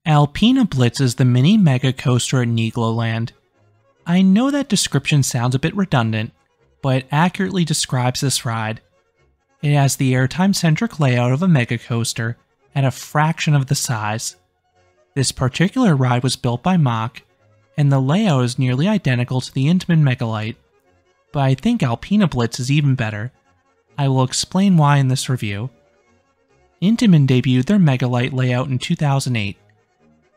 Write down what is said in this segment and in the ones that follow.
Alpina Blitz is the mini mega coaster at Nigloland. I know that description sounds a bit redundant, but it accurately describes this ride. It has the Airtime-centric layout of a mega coaster at a fraction of the size. This particular ride was built by Mack, and the layout is nearly identical to the Intamin Mega Lite, but I think Alpina Blitz is even better. I will explain why in this review. Intamin debuted their Mega Lite layout in 2008.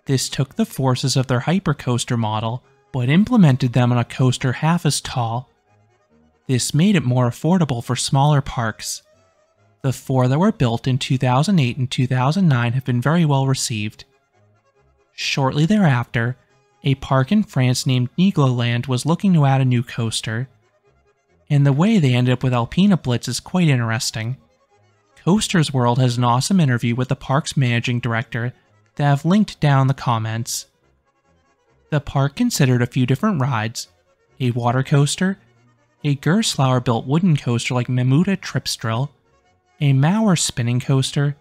This took the forces of their hypercoaster model, but implemented them on a coaster half as tall. This made it more affordable for smaller parks. The 4 that were built in 2008 and 2009 have been very well received. Shortly thereafter, a park in France named Nigloland was looking to add a new coaster. And the way they ended up with Alpina Blitz is quite interesting. Coasters World has an awesome interview with the park's managing director that I've linked down in the comments. The park considered a few different rides, a water coaster, a Gerstlauer-built wooden coaster like Mamuda Tripstrill, a Mauer spinning coaster,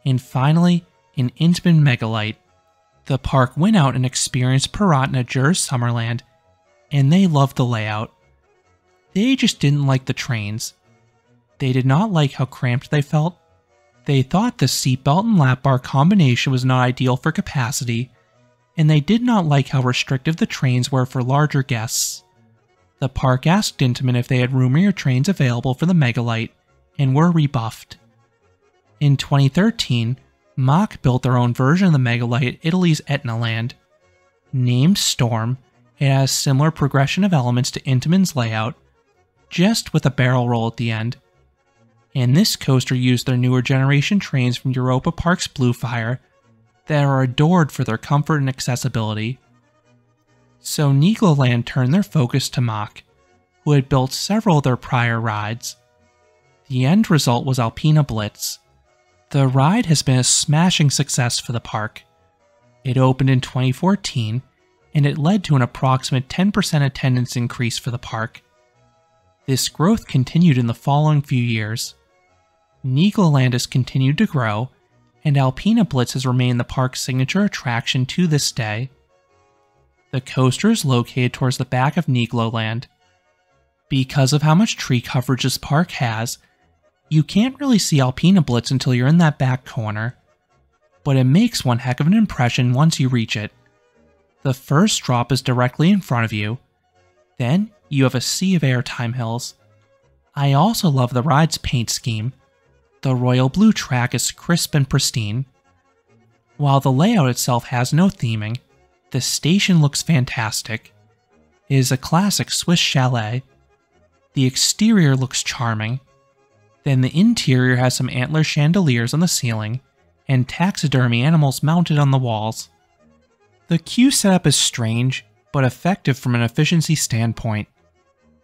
and finally, an Intamin Mega Lite. The park went out and experienced Piratna Jur's Summerland, and they loved the layout. They just didn't like the trains. They did not like how cramped they felt. They thought the seatbelt and lap bar combination was not ideal for capacity, and they did not like how restrictive the trains were for larger guests. The park asked Intamin if they had roomier trains available for the Mega Lite, and were rebuffed. In 2013, Mack built their own version of the Mega Lite at Italy's Etnaland. Named Storm, it has similar progression of elements to Intamin's layout, just with a barrel roll at the end. And this coaster used their newer generation trains from Europa Park's Bluefire that are adored for their comfort and accessibility. So Nigloland turned their focus to Mack, who had built several of their prior rides. The end result was Alpina Blitz. The ride has been a smashing success for the park. It opened in 2014, and it led to an approximate 10% attendance increase for the park. This growth continued in the following few years. Nigloland has continued to grow, and Alpina Blitz has remained the park's signature attraction to this day. The coaster is located towards the back of Nigloland. Because of how much tree coverage this park has, you can't really see Alpina Blitz until you're in that back corner, but it makes one heck of an impression once you reach it. The first drop is directly in front of you. Then you have a sea of Airtime hills. I also love the ride's paint scheme. The royal blue track is crisp and pristine. While the layout itself has no theming, the station looks fantastic. It is a classic Swiss chalet. The exterior looks charming. Then the interior has some antler chandeliers on the ceiling, and taxidermy animals mounted on the walls. The queue setup is strange, but effective from an efficiency standpoint.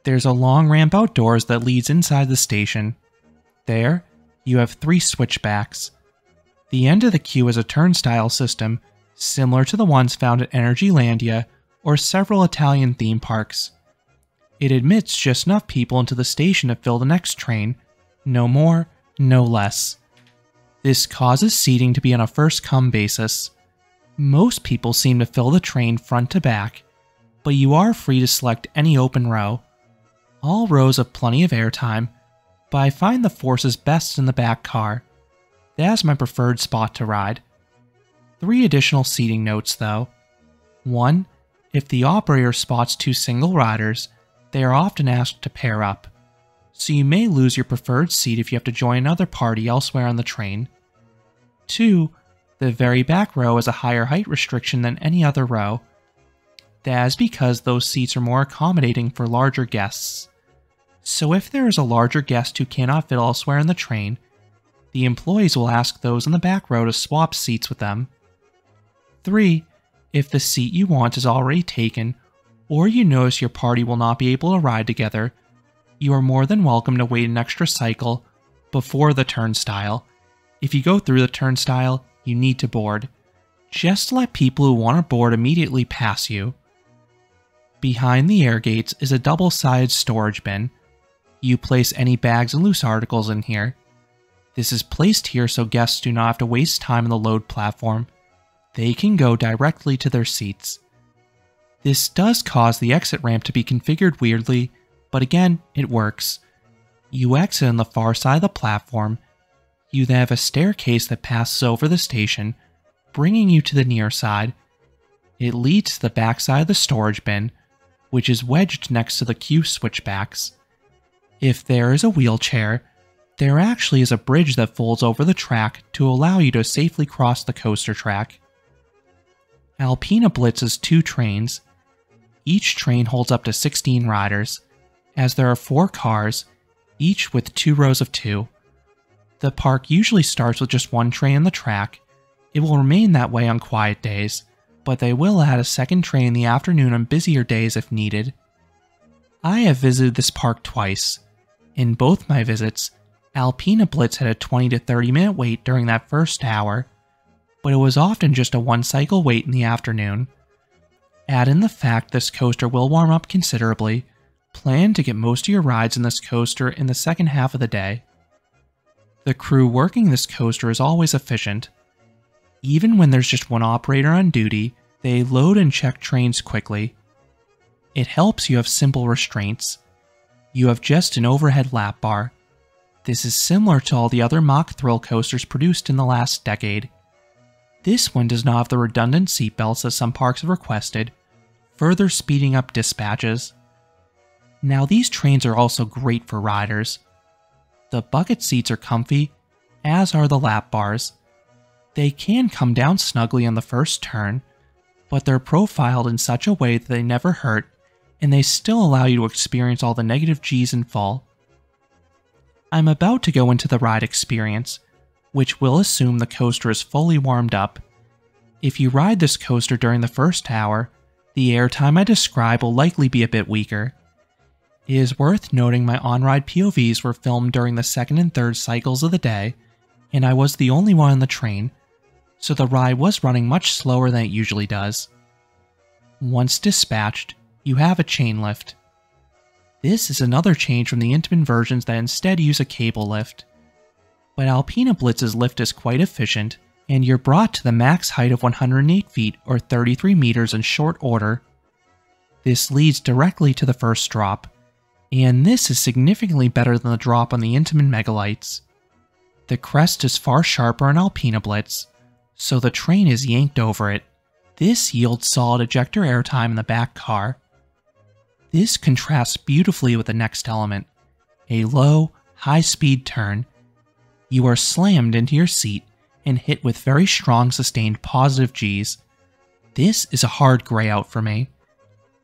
There's a long ramp outdoors that leads inside the station. There, you have 3 switchbacks. The end of the queue is a turnstile system, similar to the ones found at Energylandia or several Italian theme parks. It admits just enough people into the station to fill the next train, no more, no less. This causes seating to be on a first-come basis. Most people seem to fill the train front to back, but you are free to select any open row. All rows have plenty of airtime, but I find the forces best in the back car. That's my preferred spot to ride. 3 additional seating notes though. 1. If the operator spots 2 single riders, they are often asked to pair up, so you may lose your preferred seat if you have to join another party elsewhere on the train. 2. The very back row has a higher height restriction than any other row. That is because those seats are more accommodating for larger guests. So if there is a larger guest who cannot fit elsewhere in the train, the employees will ask those in the back row to swap seats with them. 3. If the seat you want is already taken, or you notice your party will not be able to ride together, you are more than welcome to wait an extra cycle before the turnstile. If you go through the turnstile, you need to board. Just let people who want to board immediately pass you. Behind the air gates is a double-sided storage bin. You place any bags and loose articles in here. This is placed here so guests do not have to waste time on the load platform. they can go directly to their seats. This does cause the exit ramp to be configured weirdly, but again, it works. You exit on the far side of the platform. You then have a staircase that passes over the station, bringing you to the near side. It leads to the back side of the storage bin, which is wedged next to the queue switchbacks. If there is a wheelchair, there actually is a bridge that folds over the track to allow you to safely cross the coaster track. Alpina Blitz has 2 trains. Each train holds up to 16 riders, as there are 4 cars, each with 2 rows of 2. The park usually starts with just 1 train on the track. It will remain that way on quiet days, but they will add a second train in the afternoon on busier days if needed. I have visited this park twice. In both my visits, Alpina Blitz had a 20 to 30 minute wait during that first hour, but it was often just a 1-cycle wait in the afternoon. Add in the fact this coaster will warm up considerably. Plan to get most of your rides in this coaster in the second half of the day. The crew working this coaster is always efficient. Even when there's just 1 operator on duty, they load and check trains quickly. It helps you have simple restraints. You have just an overhead lap bar. This is similar to all the other Mack thrill coasters produced in the last decade. This one does not have the redundant seatbelts that some parks have requested, further speeding up dispatches. Now these trains are also great for riders. The bucket seats are comfy, as are the lap bars. They can come down snugly on the first turn, but they're profiled in such a way that they never hurt, and they still allow you to experience all the negative G's and fall. I'm about to go into the ride experience, which will assume the coaster is fully warmed up. If you ride this coaster during the first hour, the airtime I describe will likely be a bit weaker. It is worth noting my on-ride POVs were filmed during the second and third cycles of the day, and I was the only one on the train, so the ride was running much slower than it usually does. Once dispatched, you have a chain lift. This is another change from the Intamin versions that instead use a cable lift. But Alpina Blitz's lift is quite efficient, and you're brought to the max height of 108 feet or 33 meters in short order. This leads directly to the first drop, and this is significantly better than the drop on the Intamin Mega Lites. The crest is far sharper on Alpina Blitz, so the train is yanked over it. This yields solid ejector airtime in the back car. This contrasts beautifully with the next element, a low, high-speed turn. You are slammed into your seat and hit with very strong sustained positive Gs. This is a hard gray out for me.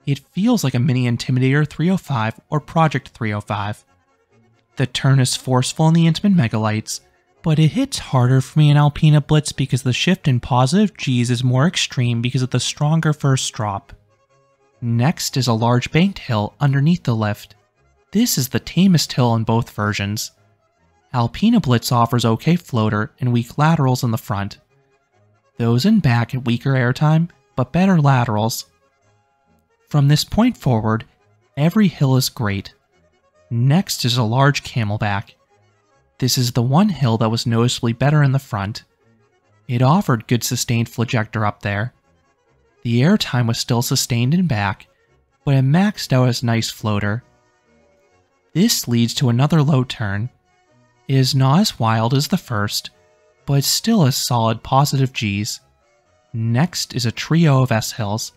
It feels like a mini Intimidator 305 or Project 305. The turn is forceful in the Intamin Mega Lites, but it hits harder for me in Alpina Blitz because the shift in positive Gs is more extreme because of the stronger first drop. Next is a large banked hill underneath the lift. This is the tamest hill in both versions. Alpina Blitz offers okay floater and weak laterals in the front. Those in back have weaker airtime, but better laterals. From this point forward, every hill is great. Next is a large camelback. This is the one hill that was noticeably better in the front. It offered good sustained flagector up there. The airtime was still sustained in back, but it maxed out as nice floater. This leads to another low turn. It is not as wild as the first, but it still has solid positive Gs. Next is a trio of S-hills.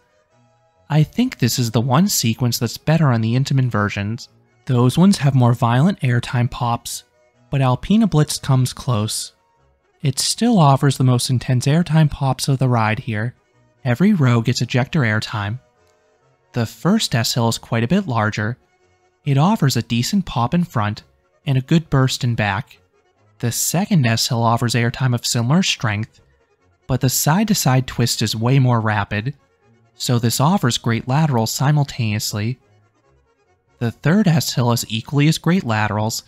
I think this is the one sequence that's better on the Intamin versions. Those ones have more violent airtime pops, but Alpina Blitz comes close. It still offers the most intense airtime pops of the ride here. Every row gets ejector airtime. The first S-hill is quite a bit larger. It offers a decent pop in front and a good burst in back. The second S-hill offers airtime of similar strength, but the side-to-side twist is way more rapid, so this offers great laterals simultaneously. The third S-hill has equally as great laterals,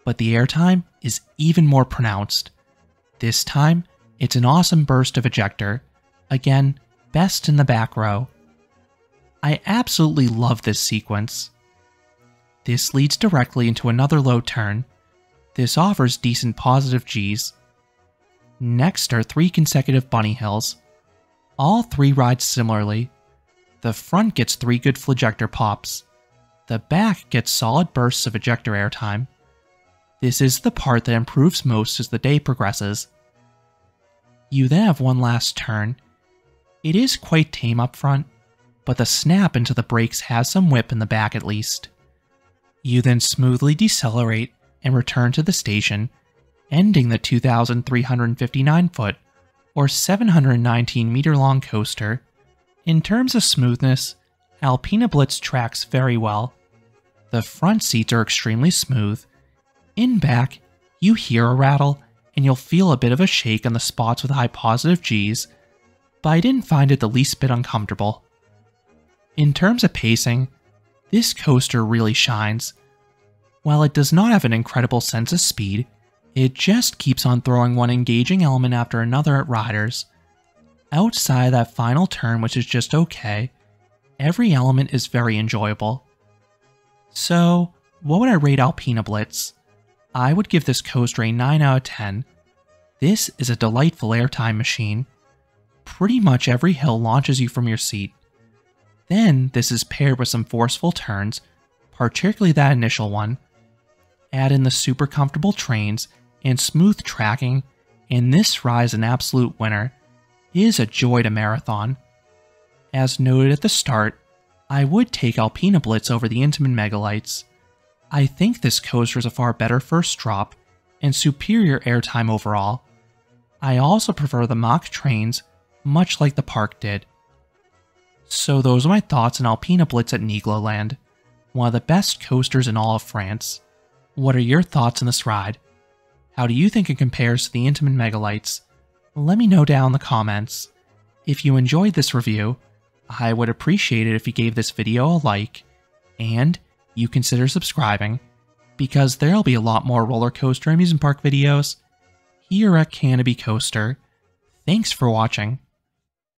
but the airtime is even more pronounced. This time, it's an awesome burst of ejector. Again, best in the back row. I absolutely love this sequence. This leads directly into another low turn. This offers decent positive Gs. Next are 3 consecutive bunny hills. All three ride similarly. The front gets 3 good flagector pops. The back gets solid bursts of ejector airtime. This is the part that improves most as the day progresses. You then have one last turn. It is quite tame up front, but the snap into the brakes has some whip in the back at least. You then smoothly decelerate and return to the station, ending the 2,359 foot or 719 meter long coaster. In terms of smoothness, Alpina Blitz tracks very well. The front seats are extremely smooth. In back, you hear a rattle and you'll feel a bit of a shake on the spots with high positive Gs, but I didn't find it the least bit uncomfortable. In terms of pacing, this coaster really shines. While it does not have an incredible sense of speed, it just keeps on throwing one engaging element after another at riders. Outside of that final turn, which is just okay, every element is very enjoyable. So, what would I rate Alpina Blitz? I would give this coaster a 9 out of 10. This is a delightful airtime machine. Pretty much every hill launches you from your seat. Then, this is paired with some forceful turns, particularly that initial one. Add in the super comfortable trains and smooth tracking, and this ride is an absolute winner. It is a joy to marathon. As noted at the start, I would take Alpina Blitz over the Intamin Mega Lites. I think this coaster is a far better first drop and superior airtime overall. I also prefer the Mack trains, much like the park did. So those are my thoughts on Alpina Blitz at Nigloland, one of the best coasters in all of France. What are your thoughts on this ride? How do you think it compares to the Intamin Mega Lites? Let me know down in the comments. If you enjoyed this review, I would appreciate it if you gave this video a like, and you consider subscribing, because there'll be a lot more roller coaster amusement park videos here at Canopy Coaster. Thanks for watching.